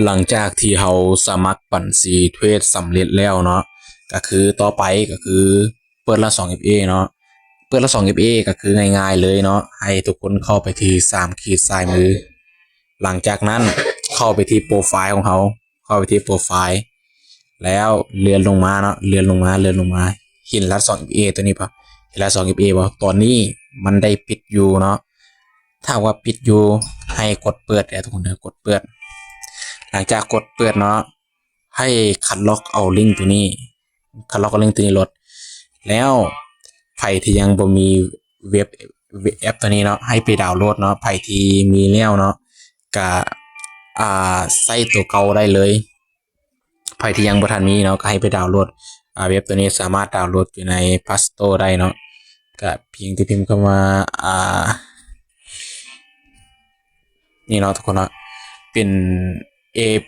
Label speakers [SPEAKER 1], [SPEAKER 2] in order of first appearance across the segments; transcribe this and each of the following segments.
[SPEAKER 1] หลังจากที่เราสมัครบัญชีเทรดสำเร็จแล้วเนาะก็คือต่อไปก็คือเปิดละ 2FA เนาะเปิดละ 2FA ก็คือง่ายๆเลยเนาะให้ทุกคนเข้าไปที่3ขีดซ้ายมือหลังจากนั้นเข้าไปที่โปรไฟล์ของเขาเข้าไปที่โปรไฟล์แล้วเลื่อนลงมาเนาะเลื่อนลงมาเห็นละ 2FA ตัวนี้ปะเห็นละ 2FA ปะตอนนี้มันได้ปิดอยู่เนาะถ้าว่าปิดอยู่ให้กดเปิดทุกคนกดเปิดหลังจากกดเปิดเนาะให้คัดล็อกเอาลิงก์ตัวนี้คัดล็อกเอาลิงก์ตัวนี้ลดแล้วใครที่ยังบ่มีเว็บแอปตัวนี้เนาะให้ไปดาวน์โหลดเนาะใครที่มีแล้วเนาะก็ใส่ตัวเก่าได้เลยใครที่ยังบ่ทันมีเนาะก็ให้ไปดาวน์โหลดเว็บตัวนี้สามารถดาวน์โหลดอยู่ใน Play Store ได้เนาะก็เพียงที่พิมพ์เข้ามานี่เนาะทุกคนเนาะเป็น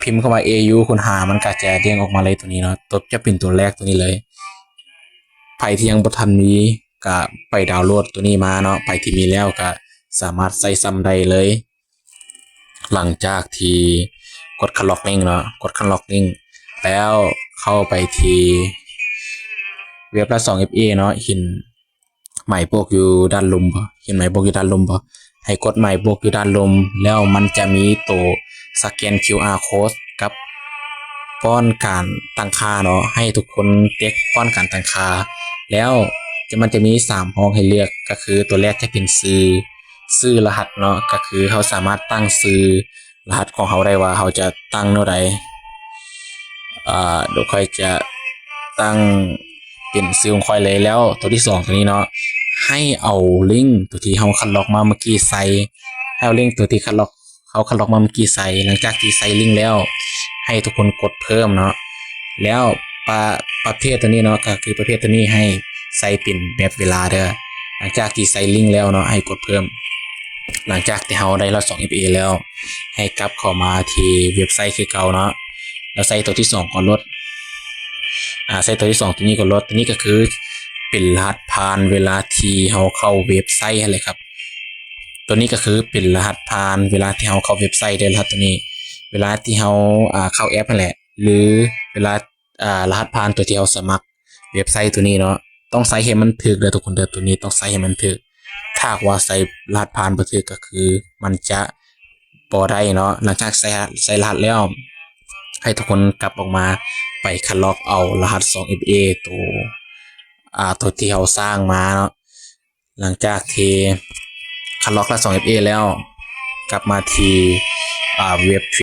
[SPEAKER 1] พิมพ์เข้ามา AU คุณหามันก็จะเด้งออกมาเลยตัวนี้เนาะตัวจะเป็นตัวแรกตัวนี้เลยใครที่ยังบ่ทันมีก็ไปดาวน์โหลดตัวนี้มาเนาะใครที่มีแล้วก็สามารถใส่ซ้ำได้เลยหลังจากที่กดคันล็อกลิงก์เนาะกดคันล็อกลิงก์แล้วเข้าไปที่เว็บละ 2FA เนาะเห็นหมายบวกอยู่ด้านลมบ่เห็นหมายบวกอยู่ด้านลมบ่ให้กดหมายบวกอยู่ด้านลมแล้วมันจะมีตัวสแกน QR code กับป้อนการตั้งค่าเนาะให้ทุกคนเต็กป้อนการตั้งค่าแล้วมันจะมี3ห้องให้เลือกก็คือตัวแรกจะเป็นชื่อรหัสเนาะก็คือเขาสามารถตั้งชื่อรหัสของเขาได้ว่าเขาจะตั้งเท่าใดเดี๋ยวค่อยจะตั้งเป็นชื่อของค่อยเลยแล้วตัวที่2ตัวนี้เนาะให้เอาลิงก์ตัวที่เขาคัดลอกมาเมื่อกี้ใส่ให้เอาลิงก์ตัวที่คัดลอกเขาคัดลอกมาเมื่อกี้ใส่หลังจากที่ใส่ลิงก์แล้วให้ทุกคนกดเพิ่มเนาะแล้วประเภทตัวนี้เนาะก็คือประเภทตัวนี้ให้ใส่เป็นแบบเวลาเด้อหลังจากที่ใส่ลิงก์แล้วเนาะให้กดเพิ่มหลังจากที่เราได้ละ 2FA แล้วให้กลับเข้ามาที่เว็บไซต์คือเก่าเนาะแล้วใส่ตัวที่2ก่อนลดใส่ตัวที่2ตัวนี้ก่อนลดตัวนี้ก็คือเป็นรหัสผ่านเวลาที่เราเข้าเว็บไซต์อะไรครับตัวนี้ก็คือเป็นรหัสผ่านเวลาที่เราเข้าเว็บไซต์ได้รหัสตัวนี้เวลาที่เราเข้าแอปนั่นแหละหรือเวลารหัสผ่านตัวที่เราสมัครเว็บไซต์ตัวนี้เนาะต้องใส่ให้มันถูกเด้อทุกคนเด้อตัวนี้ต้องใส่ให้มันถูกถ้าว่าใส่รหัสผ่านบ่ถูกก็คือมันจะบ่ได้เนาะหลังจากใส่รหัสแล้วให้ทุกคนกลับออกมาไปคัดลอกเอารหัส 2FA ตัวที่เราสร้างมาเนาะหลังจากที่คัดลอกละ 2FA แล้วกลับมาที่เว็บ